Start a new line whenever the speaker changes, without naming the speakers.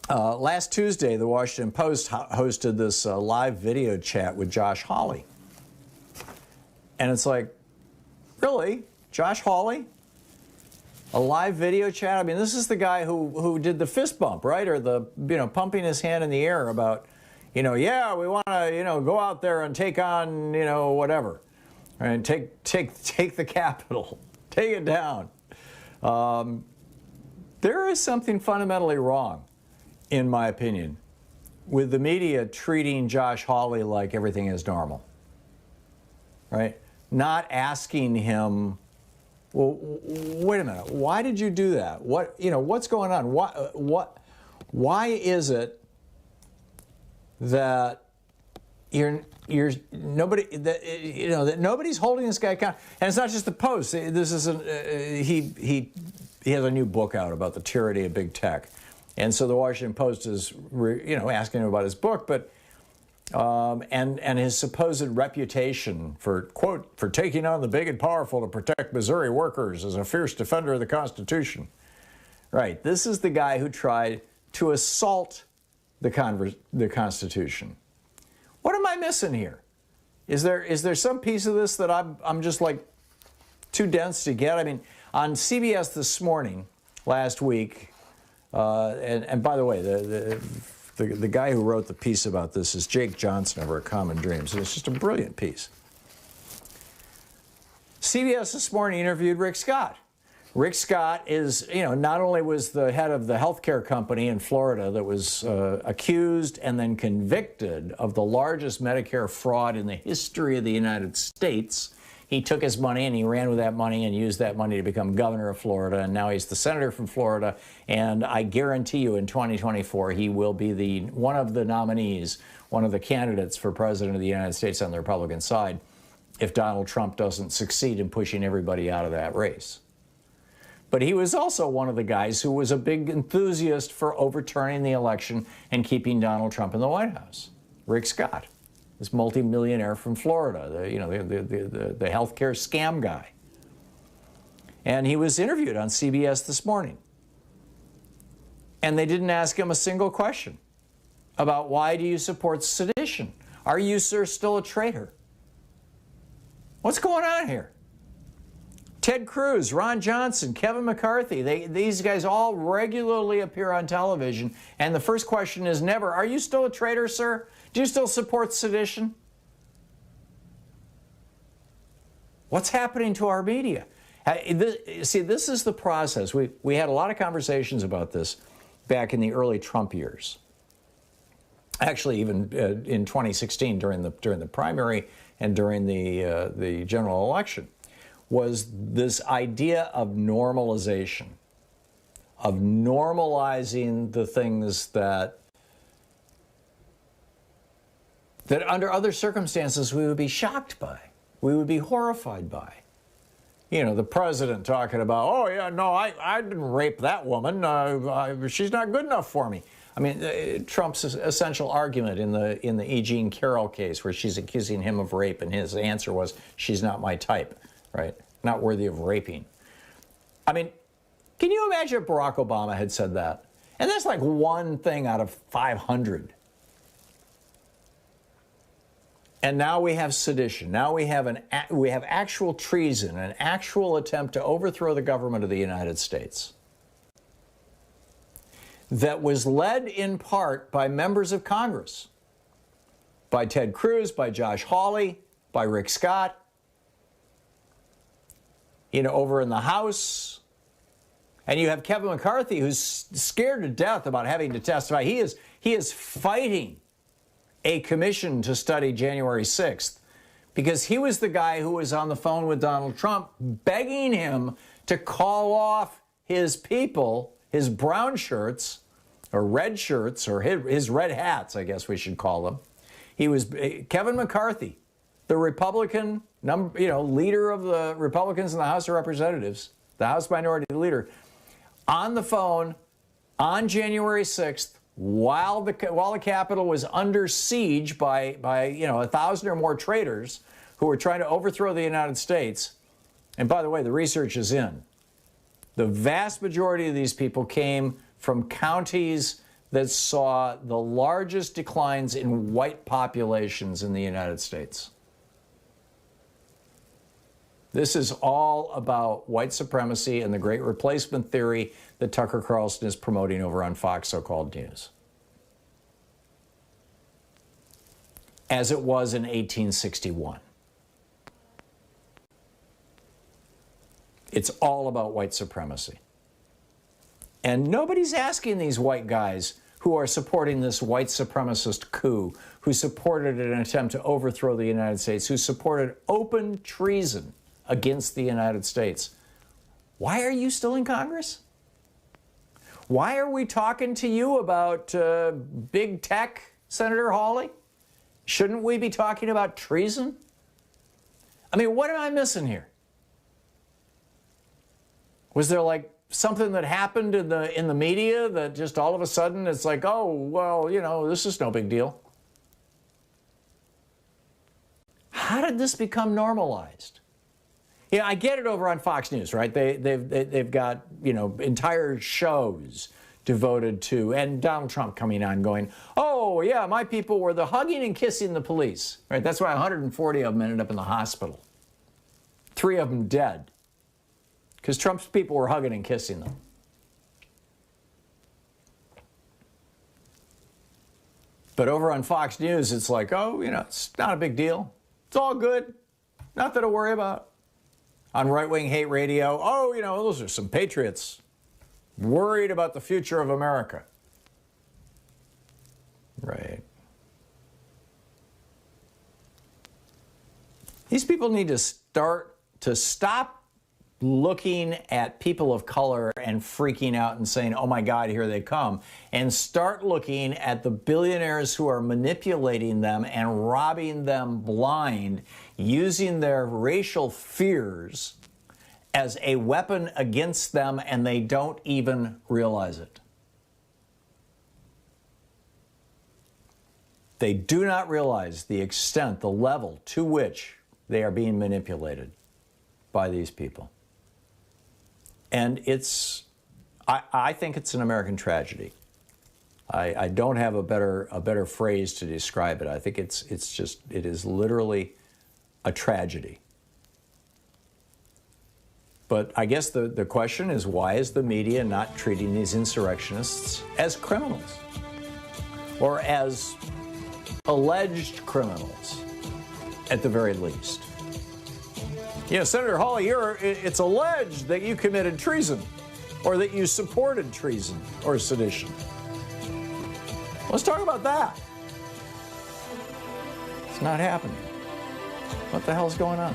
Last Tuesday, the Washington Post hosted this live video chat with Josh Hawley. And it's like, really? Josh Hawley? A live video chat? I mean, this is the guy who did the fist bump, right? Or the, pumping his hand in the air about, yeah, we want to, go out there and take on, whatever. Right? Take the Capitol. Take it down. There is something fundamentally wrong, in my opinion, with the media treating Josh Hawley like everything is normal. Right? Not asking him, well, wait a minute, why did you do that? What's going on? Why is it that that nobody's holding this guy accountable? And it's not just the Post. This is he has a new book out about the tyranny of big tech, and so the Washington Post is asking him about his book, but and his supposed reputation for, quote, for taking on the big and powerful to protect Missouri workers as a fierce defender of the Constitution. Right. This is the guy who tried to assault the Constitution. What am I missing here? Is there some piece of this that I'm just like too dense to get? I mean, on CBS This Morning last week, and by the way, the guy who wrote the piece about this is Jake Johnson of Our Common Dreams, and it's just a brilliant piece. CBS This Morning interviewed Rick Scott. Rick Scott is, not only was the head of the healthcare company in Florida that was accused and then convicted of the largest Medicare fraud in the history of the United States. He took his money and he ran with that money and used that money to become governor of Florida, and now he's the senator from Florida. And I guarantee you in 2024 he will be one of the nominees, one of the candidates for president of the United States on the Republican side, if Donald Trump doesn't succeed in pushing everybody out of that race. But he was also one of the guys who was a big enthusiast for overturning the election and keeping Donald Trump in the White House. Rick Scott, this multimillionaire from Florida, the healthcare scam guy. And he was interviewed on CBS This Morning. And they didn't ask him a single question about why do you support sedition? Are you, sir, still a traitor? What's going on here? Ted Cruz, Ron Johnson, Kevin McCarthy, these guys all regularly appear on television, and the first question is never, are you still a traitor, sir? Do you still support sedition? What's happening to our media? See, this is the process. We had a lot of conversations about this back in the early Trump years. Actually, even in 2016, during the primary and during the general election, was this idea of normalization, of normalizing the things that under other circumstances we would be shocked by, we would be horrified by. The president talking about, oh yeah, no, I didn't rape that woman, she's not good enough for me. I mean, Trump's essential argument in the E. Jean Carroll case, where she's accusing him of rape, and his answer was, she's not my type. Right? Not worthy of raping. I mean, can you imagine if Barack Obama had said that? And that's like one thing out of 500. And now we have sedition. Now we have actual treason, an actual attempt to overthrow the government of the United States that was led in part by members of Congress, by Ted Cruz, by Josh Hawley, by Rick Scott, over in the House. And you have Kevin McCarthy, who's scared to death about having to testify. He is fighting a commission to study January 6th because he was the guy who was on the phone with Donald Trump begging him to call off his people, his brown shirts, or red shirts, or his red hats, I guess we should call them. He was Kevin McCarthy, the Republican leader of the Republicans in the House of Representatives, the House Minority Leader, on the phone on January 6th while the Capitol was under siege by 1,000 or more traitors who were trying to overthrow the United States. And by the way, the research is in. The vast majority of these people came from counties that saw the largest declines in white populations in the United States. This is all about white supremacy and the great replacement theory that Tucker Carlson is promoting over on Fox so-called news. As it was in 1861. It's all about white supremacy. And nobody's asking these white guys who are supporting this white supremacist coup, who supported an attempt to overthrow the United States, who supported open treason against the United States. Why are you still in Congress? Why are we talking to you about big tech, Senator Hawley? Shouldn't we be talking about treason? I mean, what am I missing here? Was there like something that happened in the media that just all of a sudden it's like, oh, well, you know, this is no big deal? How did this become normalized? You know, I get it over on Fox News, right? They've got, you know, entire shows devoted to, and Donald Trump coming on going, oh, yeah, my people were the hugging and kissing the police, right? That's why 140 of them ended up in the hospital. 3 of them dead. Because Trump's people were hugging and kissing them. But over on Fox News, it's like, oh, you know, it's not a big deal. It's all good. Nothing to worry about. On right-wing hate radio, oh, you know, those are some patriots worried about the future of America. Right. These people need to stop looking at people of color and freaking out and saying, oh my God, here they come, and start looking at the billionaires who are manipulating them and robbing them blind, using their racial fears as a weapon against them, and they don't even realize it. They do not realize the extent, the level to which they are being manipulated by these people. And I think it's an American tragedy. I don't have a better phrase to describe it. I think it is literally a tragedy. But I guess the question is, why is the media not treating these insurrectionists as criminals or as alleged criminals at the very least? You know, Senator Hawley, it's alleged that you committed treason or that you supported treason or sedition. Let's talk about that. It's not happening. What the hell's going on?